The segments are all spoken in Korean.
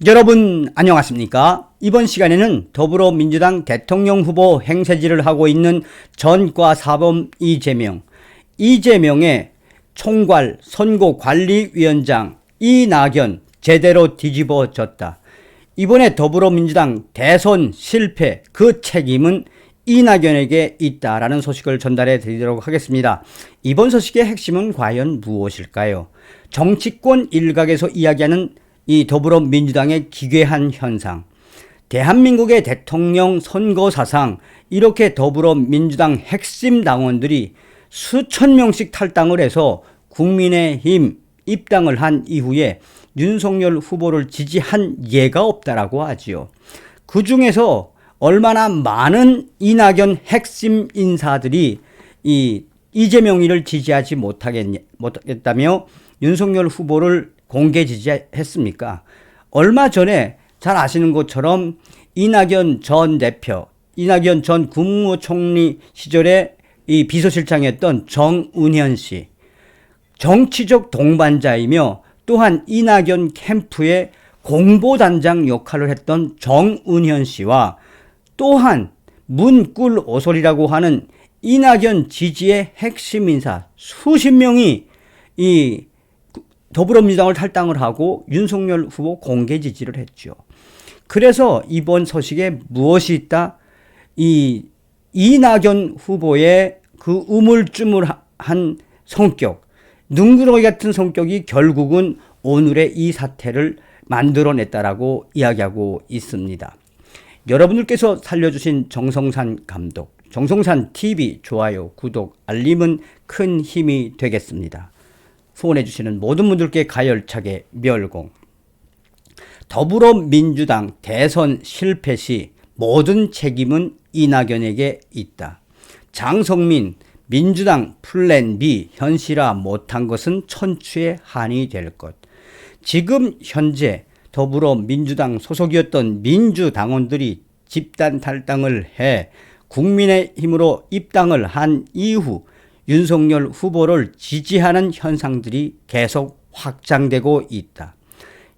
여러분 안녕하십니까? 이번 시간에는 더불어민주당 대통령 후보 행세지를 하고 있는 전과 사범 이재명의 총괄 선거관리위원장 이낙연 제대로 뒤집어졌다. 이번에 더불어민주당 대선 실패 그 책임은 이낙연에게 있다라는 소식을 전달해 드리도록 하겠습니다. 이번 소식의 핵심은 과연 무엇일까요? 정치권 일각에서 이야기하는 이 더불어민주당의 기괴한 현상, 대한민국의 대통령 선거사상 이렇게 더불어민주당 핵심 당원들이 수천 명씩 탈당을 해서 국민의힘 입당을 한 이후에 윤석열 후보를 지지한 예가 없다라고 하지요. 그 중에서 얼마나 많은 이낙연 핵심 인사들이 이재명이를 지지하지 못하겠다며 윤석열 후보를 공개 지지했습니까? 얼마 전에 잘 아시는 것처럼 이낙연 전 국무총리 시절에 이 비서실장이었던 정운현 씨, 정치적 동반자이며 또한 이낙연 캠프의 공보단장 역할을 했던 정운현 씨와 또한 문꿀오솔이라고 하는 이낙연 지지의 핵심 인사 수십 명이 이 더불어민주당을 탈당을 하고 윤석열 후보 공개 지지를 했죠. 그래서 이번 소식에 무엇이 있다? 이낙연 후보의 그 우물쭈물한 성격, 눈구렁이 같은 성격이 결국은 오늘의 이 사태를 만들어냈다라고 이야기하고 있습니다. 여러분들께서 살려주신 정성산 감독, 정성산 TV 좋아요, 구독, 알림은 큰 힘이 되겠습니다. 후원해주시는 모든 분들께 가열차게 멸공. 더불어민주당 대선 실패 시 모든 책임은 이낙연에게 있다. 장성민 민주당 플랜 B 현실화 못한 것은 천추의 한이 될 것. 지금 현재 더불어민주당 소속이었던 민주당원들이 집단 탈당을 해 국민의힘으로 입당을 한 이후 윤석열 후보를 지지하는 현상들이 계속 확장되고 있다.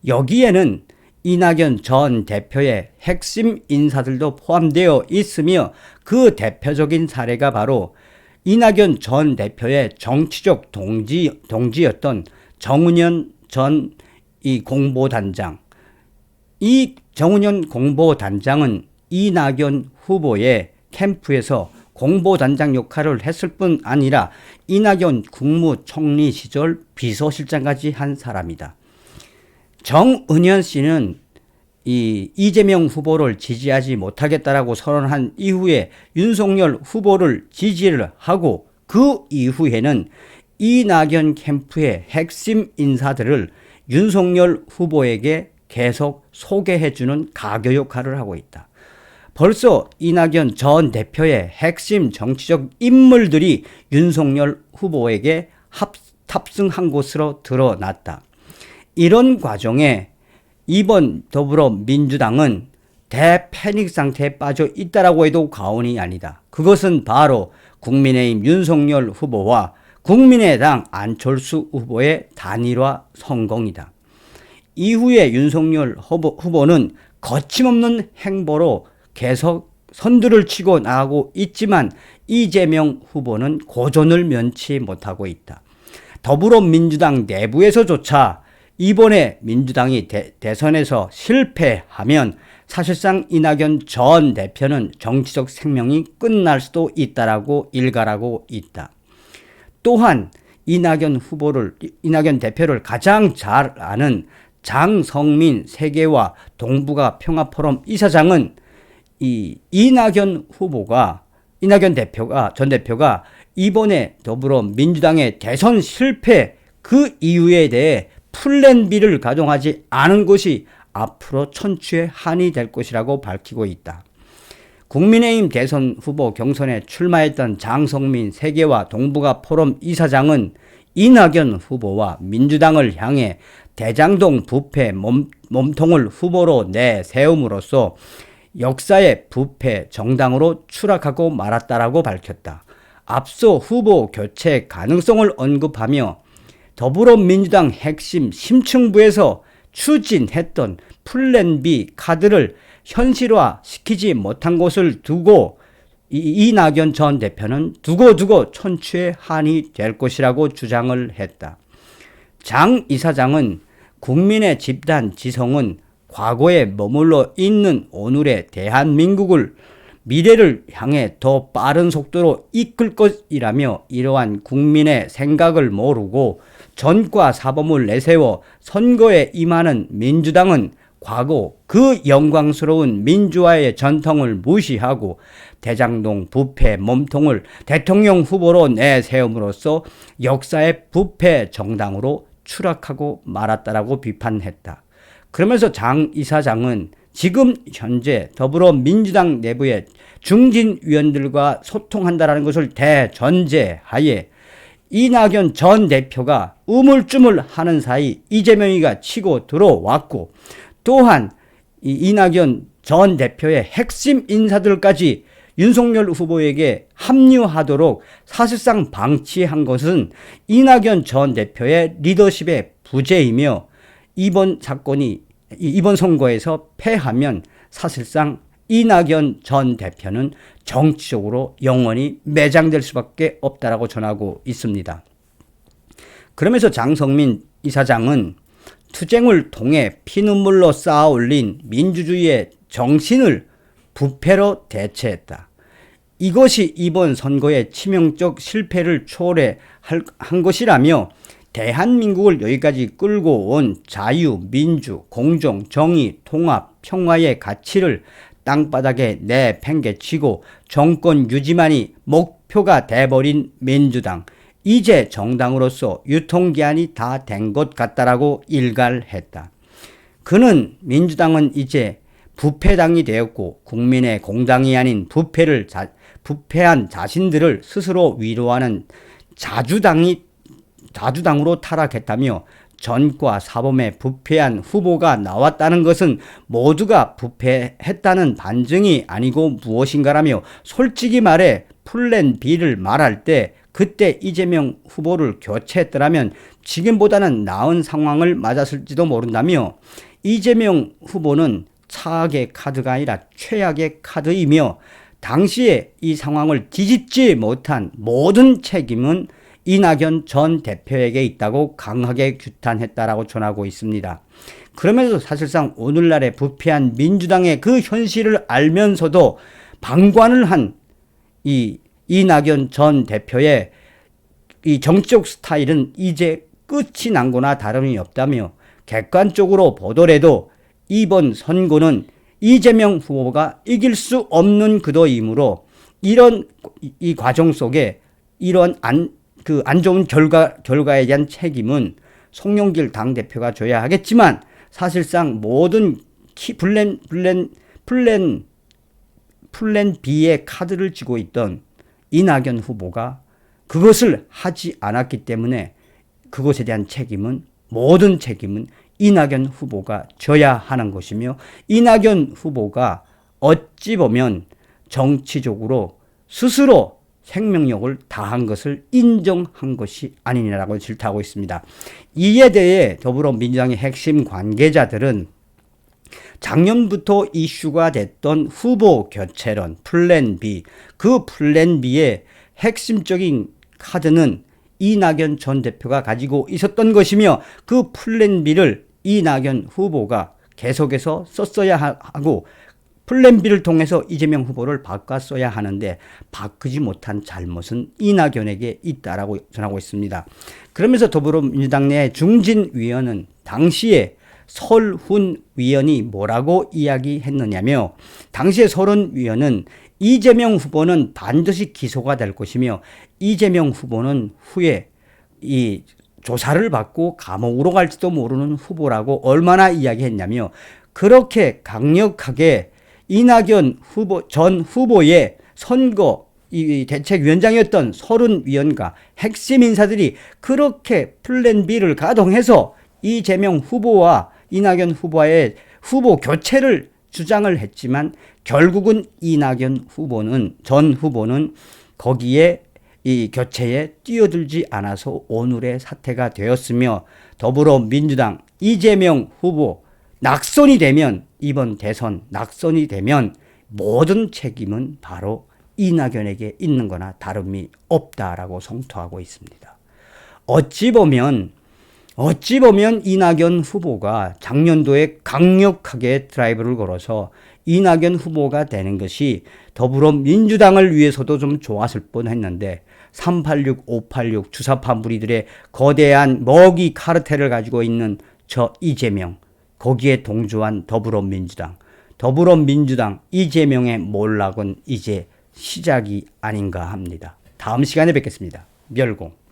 여기에는 이낙연 전 대표의 핵심 인사들도 포함되어 있으며 그 대표적인 사례가 바로 이낙연 전 대표의 정치적 동지였던 정운현 전 공보단장. 이 정운현 공보단장은 이낙연 후보의 캠프에서 공보단장 역할을 했을 뿐 아니라 이낙연 국무총리 시절 비서실장까지 한 사람이다. 정은현 씨는 이재명 후보를 지지하지 못하겠다라고 선언한 이후에 윤석열 후보를 지지를 하고 그 이후에는 이낙연 캠프의 핵심 인사들을 윤석열 후보에게 계속 소개해주는 가교 역할을 하고 있다. 벌써 이낙연 전 대표의 핵심 정치적 인물들이 윤석열 후보에게 탑승한 것으로 드러났다. 이런 과정에 이번 더불어민주당은 대패닉 상태에 빠져 있다라고 해도 과언이 아니다. 그것은 바로 국민의힘 윤석열 후보와 국민의당 안철수 후보의 단일화 성공이다. 이후에 윤석열 후보는 거침없는 행보로 계속 선두를 치고 나가고 있지만 이재명 후보는 고전을 면치 못하고 있다. 더불어민주당 내부에서조차 이번에 민주당이 대선에서 실패하면 사실상 이낙연 전 대표는 정치적 생명이 끝날 수도 있다라고 일갈하고 있다. 또한 이낙연 대표를 가장 잘 아는 장성민 세계와 동북아 평화포럼 이사장은 이낙연 전 대표가 이번에 더불어민주당의 대선 실패 그 이유에 대해 플랜 B를 가동하지 않은 것이 앞으로 천추의 한이 될 것이라고 밝히고 있다. 국민의힘 대선 후보 경선에 출마했던 장성민 세계와 동북아 포럼 이사장은 이낙연 후보와 민주당을 향해 대장동 부패 몸통을 후보로 내세움으로써 역사의 부패 정당으로 추락하고 말았다라고 밝혔다. 앞서 후보 교체 가능성을 언급하며 더불어민주당 핵심 심층부에서 추진했던 플랜 B 카드를 현실화시키지 못한 것을 두고 이낙연 전 대표는 두고두고 천추의 한이 될 것이라고 주장을 했다. 장 이사장은 국민의 집단 지성은 과거에 머물러 있는 오늘의 대한민국을 미래를 향해 더 빠른 속도로 이끌 것이라며 이러한 국민의 생각을 모르고 전과 사범을 내세워 선거에 임하는 민주당은 과거 그 영광스러운 민주화의 전통을 무시하고 대장동 부패 몸통을 대통령 후보로 내세움으로써 역사의 부패 정당으로 추락하고 말았다라고 비판했다. 그러면서 장 이사장은 지금 현재 더불어민주당 내부의 중진위원들과 소통한다는 것을 대전제하에 이낙연 전 대표가 우물쭈물하는 사이 이재명이가 치고 들어왔고 또한 이낙연 전 대표의 핵심 인사들까지 윤석열 후보에게 합류하도록 사실상 방치한 것은 이낙연 전 대표의 리더십의 부재이며 이번 선거에서 패하면 사실상 이낙연 전 대표는 정치적으로 영원히 매장될 수밖에 없다라고 전하고 있습니다. 그러면서 장성민 이사장은 투쟁을 통해 피눈물로 쌓아 올린 민주주의의 정신을 부패로 대체했다. 이것이 이번 선거의 치명적 실패를 초래한 것이라며 대한민국을 여기까지 끌고 온 자유, 민주, 공정, 정의, 통합, 평화의 가치를 땅바닥에 내팽개치고 정권 유지만이 목표가 돼버린 민주당. 이제 정당으로서 유통기한이 다 된 것 같다라고 일갈했다. 그는 민주당은 이제 부패당이 되었고 국민의 공당이 아닌 부패한 자신들을 스스로 위로하는 자주당으로 타락했다며 전과 사범의 부패한 후보가 나왔다는 것은 모두가 부패했다는 반증이 아니고 무엇인가라며 솔직히 말해 플랜 B를 말할 때 그때 이재명 후보를 교체했더라면 지금보다는 나은 상황을 맞았을지도 모른다며 이재명 후보는 차악의 카드가 아니라 최악의 카드이며 당시에 이 상황을 뒤집지 못한 모든 책임은 이낙연 전 대표에게 있다고 강하게 규탄했다라고 전하고 있습니다. 그러면서 사실상 오늘날의 부패한 민주당의 그 현실을 알면서도 방관을 한 이 이낙연 전 대표의 이 정치적 스타일은 이제 끝이 난 거나 다름이 없다며 객관적으로 보더라도 이번 선거는 이재명 후보가 이길 수 없는 구도이므로 이런 이 과정 속에 이런 안 좋은 결과에 대한 책임은 송영길 당대표가 져야 하겠지만 사실상 모든 플랜 B의 카드를 쥐고 있던 이낙연 후보가 그것을 하지 않았기 때문에 그것에 대한 모든 책임은 이낙연 후보가 져야 하는 것이며 이낙연 후보가 어찌 보면 정치적으로 스스로 생명력을 다한 것을 인정한 것이 아니냐라고 질타하고 있습니다. 이에 대해 더불어민주당의 핵심 관계자들은 작년부터 이슈가 됐던 후보 교체론 플랜 B, 그 플랜 B의 핵심적인 카드는 이낙연 전 대표가 가지고 있었던 것이며 그 플랜 B를 이낙연 후보가 계속해서 썼어야 하고 플랜 B를 통해서 이재명 후보를 바꿨어야 하는데 바꾸지 못한 잘못은 이낙연에게 있다라고 전하고 있습니다. 그러면서 더불어민주당 내 중진위원은 당시에 설훈 위원이 뭐라고 이야기했느냐며 당시에 설훈 위원은 이재명 후보는 반드시 기소가 될 것이며 이재명 후보는 후에 이 조사를 받고 감옥으로 갈지도 모르는 후보라고 얼마나 이야기했냐며 그렇게 강력하게 이낙연 전 후보의 선거 이 대책위원장이었던 설훈 위원과 핵심 인사들이 그렇게 플랜 B를 가동해서 이재명 후보와 이낙연 후보와의 후보 교체를 주장을 했지만 결국은 이낙연 전 후보는 거기에 이 교체에 뛰어들지 않아서 오늘의 사태가 되었으며 더불어민주당 이재명 후보 낙선이 되면, 이번 대선 낙선이 되면 모든 책임은 바로 이낙연에게 있는 거나 다름이 없다라고 성토하고 있습니다. 어찌 보면 이낙연 후보가 작년도에 강력하게 드라이브를 걸어서 이낙연 후보가 되는 것이 더불어민주당을 위해서도 좀 좋았을 뻔했는데 386, 586 주사파 무리들의 거대한 먹이 카르텔을 가지고 있는 저 이재명, 거기에 동조한 더불어민주당 이재명의 몰락은 이제 시작이 아닌가 합니다. 다음 시간에 뵙겠습니다. 멸공.